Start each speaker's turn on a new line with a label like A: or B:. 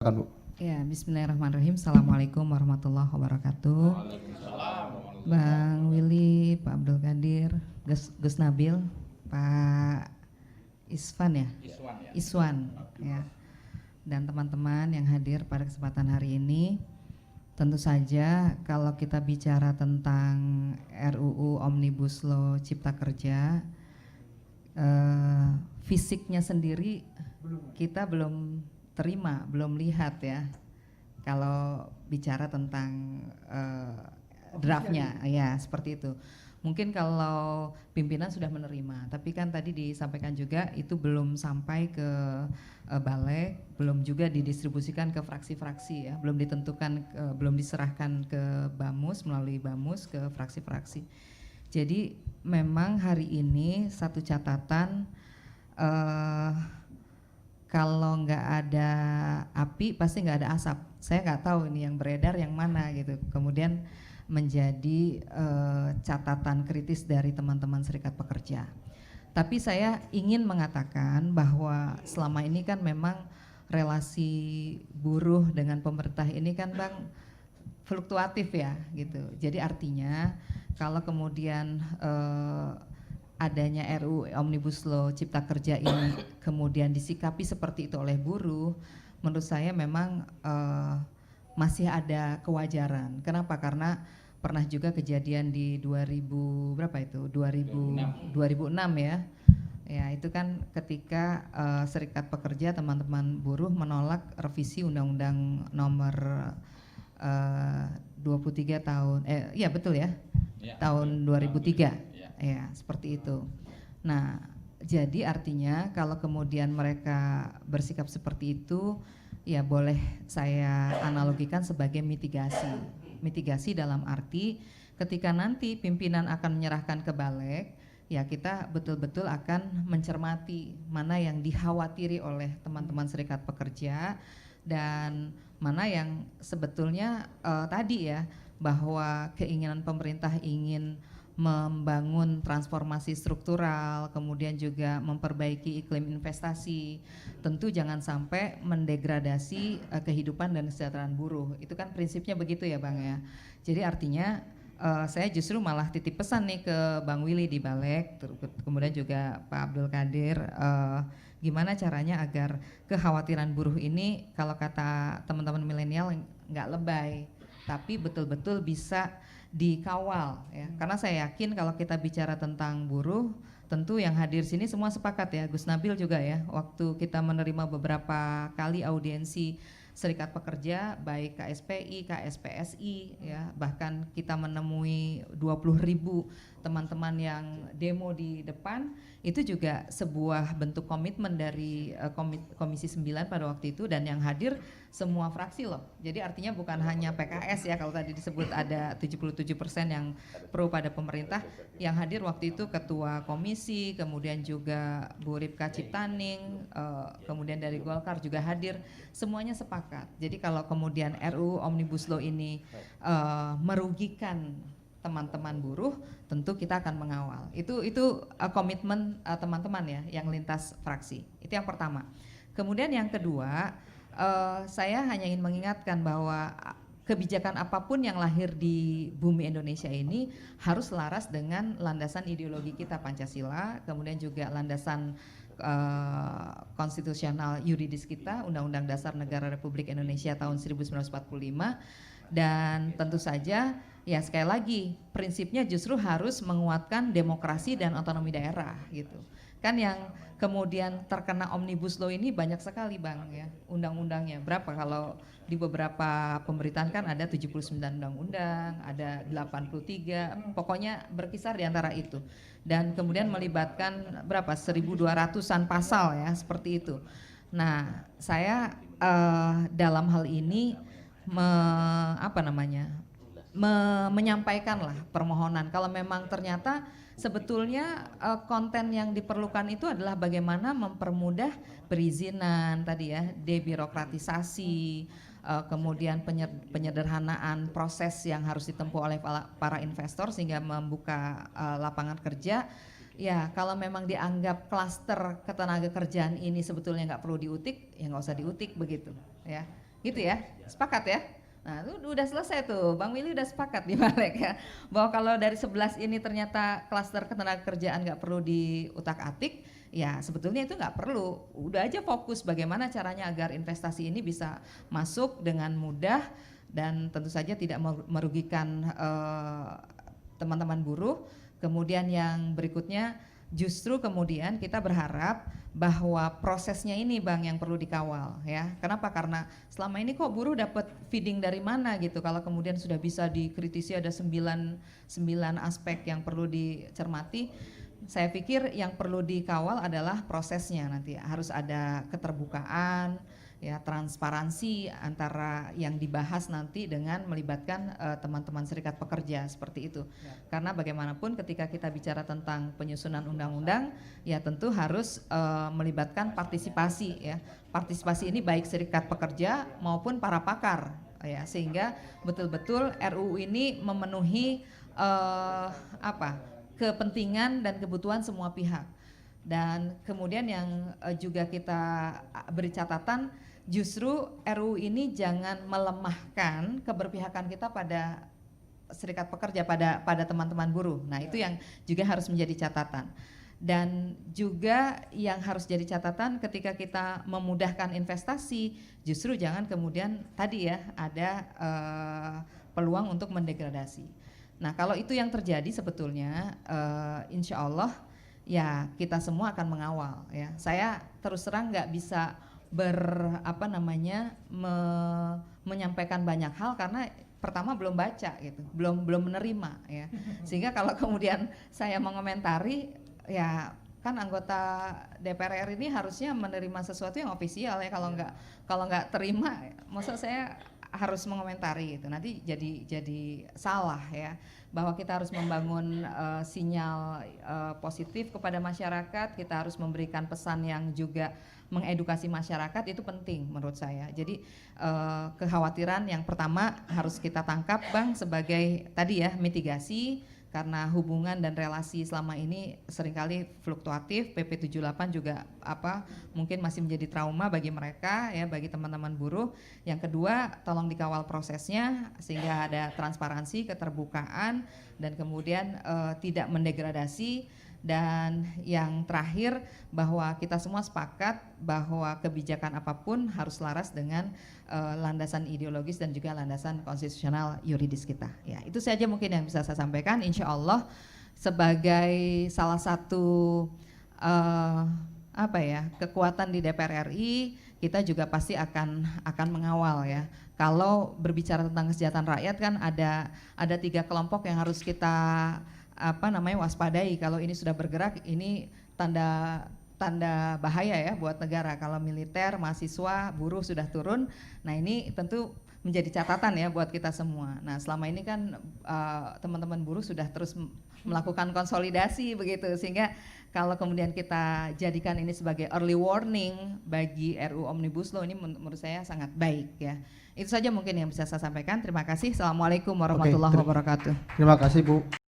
A: Kan, Bu.
B: Ya, bismillahirrahmanirrahim. Assalamualaikum warahmatullahi wabarakatuh. Bang Willy, Pak Abdul Qadir, Gus Nabil, Pak Iswan ya? Iswan ya. Dan teman-teman yang hadir pada kesempatan hari ini, tentu saja kalau kita bicara tentang RUU Omnibus Law Cipta Kerja, fisiknya sendiri kita belum terima, belum lihat ya. Kalau bicara tentang draftnya, ya seperti itu. Mungkin kalau pimpinan sudah menerima, tapi kan tadi disampaikan juga itu belum sampai ke balik, belum juga didistribusikan ke fraksi-fraksi ya, belum ditentukan, belum diserahkan ke Bamus melalui Bamus ke fraksi-fraksi. Jadi memang hari ini satu catatan, kalau nggak ada api pasti nggak ada asap. Saya nggak tahu ini yang beredar yang mana gitu. Kemudian menjadi catatan kritis dari teman-teman serikat pekerja. Tapi saya ingin mengatakan bahwa selama ini kan memang relasi buruh dengan pemerintah ini kan Bang fluktuatif ya gitu. Jadi artinya kalau kemudian adanya RUU Omnibus Law Cipta Kerja ini kemudian disikapi seperti itu oleh buruh, menurut saya memang masih ada kewajaran. Kenapa? Karena pernah juga kejadian di 2000 berapa itu? 2006 ya. Ya, itu kan ketika serikat pekerja teman-teman buruh menolak revisi Undang-Undang nomor 23 tahun iya betul ya. Tahun 2003. Ya, seperti itu. Nah, jadi artinya kalau kemudian mereka bersikap seperti itu, ya boleh saya analogikan sebagai mitigasi. Mitigasi dalam arti ketika nanti pimpinan akan menyerahkan ke balik, ya kita betul-betul akan mencermati mana yang dikhawatiri oleh teman-teman serikat pekerja dan mana yang sebetulnya tadi ya, bahwa keinginan pemerintah ingin membangun transformasi struktural, kemudian juga memperbaiki iklim investasi. Tentu jangan sampai mendegradasi kehidupan dan kesejahteraan buruh. Itu kan prinsipnya begitu ya Bang ya. Jadi artinya saya justru malah titip pesan nih ke Bang Willy di Balek, kemudian juga Pak Abdul Qadir, gimana caranya agar kekhawatiran buruh ini kalau kata teman-teman milenial nggak lebay, tapi betul-betul bisa dikawal ya. Karena saya yakin kalau kita bicara tentang buruh, tentu yang hadir sini semua sepakat ya, Gus Nabil juga ya, waktu kita menerima beberapa kali audiensi serikat pekerja baik KSPI, KSPSI ya, bahkan kita menemui 20.000 teman-teman yang demo di depan, itu juga sebuah bentuk komitmen dari Komisi 9 pada waktu itu, dan yang hadir semua fraksi loh. Jadi artinya bukan hanya PKS ya, kalau tadi disebut ada 77% yang pro pada pemerintah, yang hadir waktu itu ketua komisi, kemudian juga Bu Ripka Ciptaning, kemudian dari Golkar juga hadir, semuanya sepakat. Jadi kalau kemudian RUU Omnibus Law ini merugikan teman-teman buruh, tentu kita akan mengawal. Itu komitmen teman-teman ya yang lintas fraksi. Itu yang pertama. Kemudian yang kedua, saya hanya ingin mengingatkan bahwa kebijakan apapun yang lahir di bumi Indonesia ini harus selaras dengan landasan ideologi kita Pancasila, kemudian juga landasan konstitusional yuridis kita, Undang-Undang Dasar Negara Republik Indonesia tahun 1945, dan tentu saja ya sekali lagi prinsipnya justru harus menguatkan demokrasi dan otonomi daerah gitu. Kan yang kemudian terkena Omnibus Law ini banyak sekali Bang ya, undang-undangnya. Berapa kalau di beberapa pemberitaan kan ada 79 undang-undang, ada 83, pokoknya berkisar di antara itu. Dan kemudian melibatkan berapa 1.200-an pasal ya, seperti itu. Nah, saya dalam hal ini menyampaikanlah permohonan kalau memang ternyata sebetulnya konten yang diperlukan itu adalah bagaimana mempermudah perizinan tadi ya, debirokratisasi, kemudian penyederhanaan proses yang harus ditempuh oleh para investor sehingga membuka lapangan kerja. Ya kalau memang dianggap klaster ketenaga kerjaan ini sebetulnya nggak perlu diutik, ya nggak usah diutik begitu ya. gitu ya, sepakat ya? Nah itu udah selesai tuh, Bang Willy udah sepakat di balik ya, bahwa kalau dari 11 ini ternyata klaster ketenagakerjaan nggak perlu diutak-atik, ya sebetulnya itu nggak perlu, udah aja fokus bagaimana caranya agar investasi ini bisa masuk dengan mudah dan tentu saja tidak merugikan teman-teman buruh. Kemudian yang berikutnya justru kemudian kita berharap bahwa prosesnya ini Bang yang perlu dikawal ya. Kenapa? Karena selama ini kok buruh dapat feeding dari mana gitu. Kalau kemudian sudah bisa dikritisi ada 9 aspek yang perlu dicermati. Saya pikir yang perlu dikawal adalah prosesnya nanti. Harus ada keterbukaan, ya transparansi antara yang dibahas nanti dengan melibatkan teman-teman serikat pekerja seperti itu. Ya. Karena bagaimanapun ketika kita bicara tentang penyusunan undang-undang, ya tentu harus melibatkan partisipasi ya. Partisipasi ini baik serikat pekerja maupun para pakar ya, sehingga betul-betul RUU ini memenuhi kepentingan dan kebutuhan semua pihak. Dan kemudian yang juga kita beri catatan, justru RUU ini jangan melemahkan keberpihakan kita pada serikat pekerja, pada teman-teman buruh. Nah itu yang juga harus menjadi catatan. Dan juga yang harus jadi catatan ketika kita memudahkan investasi, justru jangan kemudian tadi ya ada peluang untuk mendegradasi. Nah kalau itu yang terjadi sebetulnya insya Allah ya kita semua akan mengawal ya. Saya terus terang nggak bisa menyampaikan banyak hal karena pertama belum baca gitu, belum menerima ya. Sehingga kalau kemudian saya mengomentari ya kan anggota DPR RI ini harusnya menerima sesuatu yang ofisial ya, kalau nggak terima maksud saya harus mengomentari gitu, nanti jadi salah ya, bahwa kita harus membangun sinyal positif kepada masyarakat, kita harus memberikan pesan yang juga mengedukasi masyarakat, itu penting menurut saya. Jadi kekhawatiran yang pertama harus kita tangkap Bang sebagai tadi ya mitigasi, karena hubungan dan relasi selama ini seringkali fluktuatif. PP 78 juga mungkin masih menjadi trauma bagi mereka ya, bagi teman-teman buruh. Yang kedua, tolong dikawal prosesnya sehingga ada transparansi, keterbukaan, dan kemudian tidak mendegradasi. Dan yang terakhir, bahwa kita semua sepakat bahwa kebijakan apapun harus laras dengan landasan ideologis dan juga landasan konstitusional yuridis kita. Ya, itu saja mungkin yang bisa saya sampaikan. Insya Allah sebagai salah satu kekuatan di DPR RI, kita juga pasti akan mengawal ya. Kalau berbicara tentang kesejahteraan rakyat kan ada 3 kelompok yang harus kita waspadai. Kalau ini sudah bergerak, ini tanda bahaya ya buat negara. Kalau militer, mahasiswa, buruh sudah turun, nah ini tentu menjadi catatan ya buat kita semua. Nah selama ini kan teman-teman buruh sudah terus melakukan konsolidasi begitu, sehingga kalau kemudian kita jadikan ini sebagai early warning bagi RUU Omnibus Law, ini menurut saya sangat baik ya. Itu saja mungkin yang bisa saya sampaikan. Terima kasih. Assalamualaikum warahmatullahi wabarakatuh.
A: Terima kasih Bu.